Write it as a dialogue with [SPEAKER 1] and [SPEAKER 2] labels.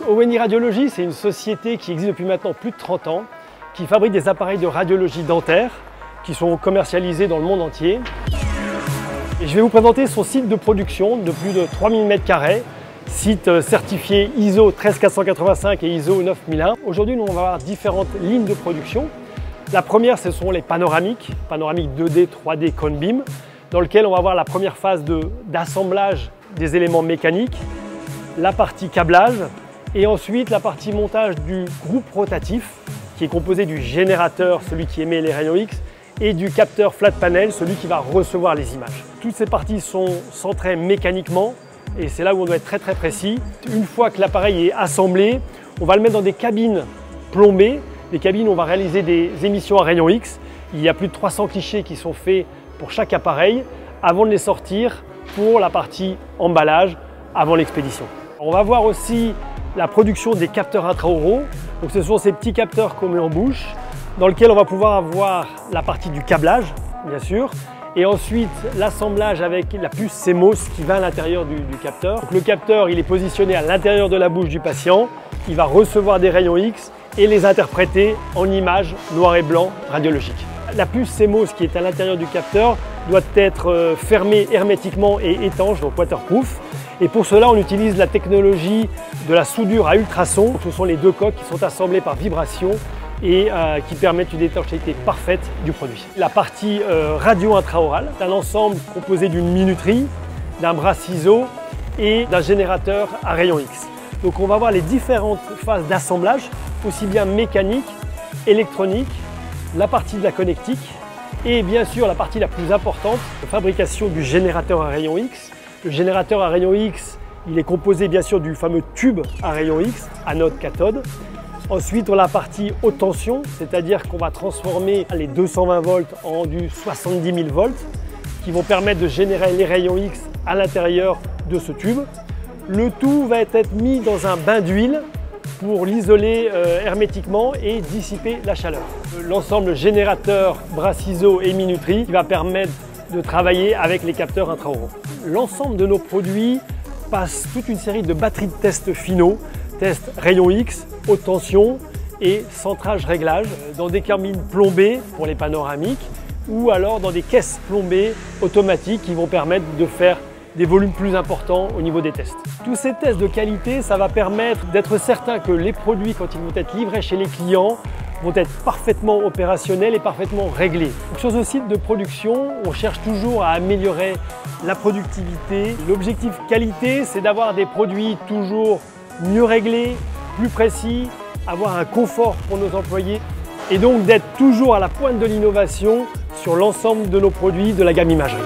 [SPEAKER 1] ONI Radiologie, c'est une société qui existe depuis maintenant plus de 30 ans, qui fabrique des appareils de radiologie dentaire qui sont commercialisés dans le monde entier. Et je vais vous présenter son site de production de plus de 3000 m², site certifié ISO 13485 et ISO 9001. Aujourd'hui, nous on va avoir différentes lignes de production. La première, ce sont les panoramiques 2D, 3D cone beam, dans lequel on va avoir la première phase d'assemblage des éléments mécaniques, la partie câblage et ensuite la partie montage du groupe rotatif qui est composé du générateur, celui qui émet les rayons X, et du capteur flat panel, celui qui va recevoir les images. Toutes ces parties sont centrées mécaniquement et c'est là où on doit être très précis. Une fois que l'appareil est assemblé, on va le mettre dans des cabines plombées. Les cabines, on va réaliser des émissions à rayons X. Il y a plus de 300 clichés qui sont faits pour chaque appareil avant de les sortir pour la partie emballage avant l'expédition. On va voir aussi la production des capteurs intraoraux. Donc ce sont ces petits capteurs qu'on met en bouche dans lesquels on va pouvoir avoir la partie du câblage, bien sûr, et ensuite l'assemblage avec la puce CMOS qui va à l'intérieur du capteur. Donc, le capteur, il est positionné à l'intérieur de la bouche du patient, il va recevoir des rayons X et les interpréter en images noir et blanc radiologiques. La puce CMOS qui est à l'intérieur du capteur doit être fermée hermétiquement et étanche, donc waterproof. Et pour cela, on utilise la technologie de la soudure à ultrasons. Donc, ce sont les deux coques qui sont assemblées par vibration et qui permettent une étanchéité parfaite du produit. La partie radio intraorale, c'est un ensemble composé d'une minuterie, d'un bras ciseau et d'un générateur à rayons X. Donc on va voir les différentes phases d'assemblage, aussi bien mécanique, électronique, la partie de la connectique et bien sûr la partie la plus importante, la fabrication du générateur à rayons X. Le générateur à rayons X, il est composé bien sûr du fameux tube à rayons X, anode, cathode. Ensuite, on a la partie haute tension, c'est-à-dire qu'on va transformer les 220 volts en du 70 000 volts qui vont permettre de générer les rayons X à l'intérieur de ce tube. Le tout va être mis dans un bain d'huile pour l'isoler hermétiquement et dissiper la chaleur. L'ensemble générateur, bras ciseaux et minuterie qui va permettre de travailler avec les capteurs intraoraux. L'ensemble de nos produits passe toute une série de batteries de tests finaux, tests rayons X, haute tension et centrage réglage dans des cabines plombées pour les panoramiques ou alors dans des caisses plombées automatiques qui vont permettre de faire des volumes plus importants au niveau des tests. Tous ces tests de qualité, ça va permettre d'être certain que les produits, quand ils vont être livrés chez les clients, vont être parfaitement opérationnels et parfaitement réglés. Sur ce site de production, on cherche toujours à améliorer la productivité. L'objectif qualité, c'est d'avoir des produits toujours mieux réglés, plus précis, avoir un confort pour nos employés et donc d'être toujours à la pointe de l'innovation sur l'ensemble de nos produits de la gamme imagerie.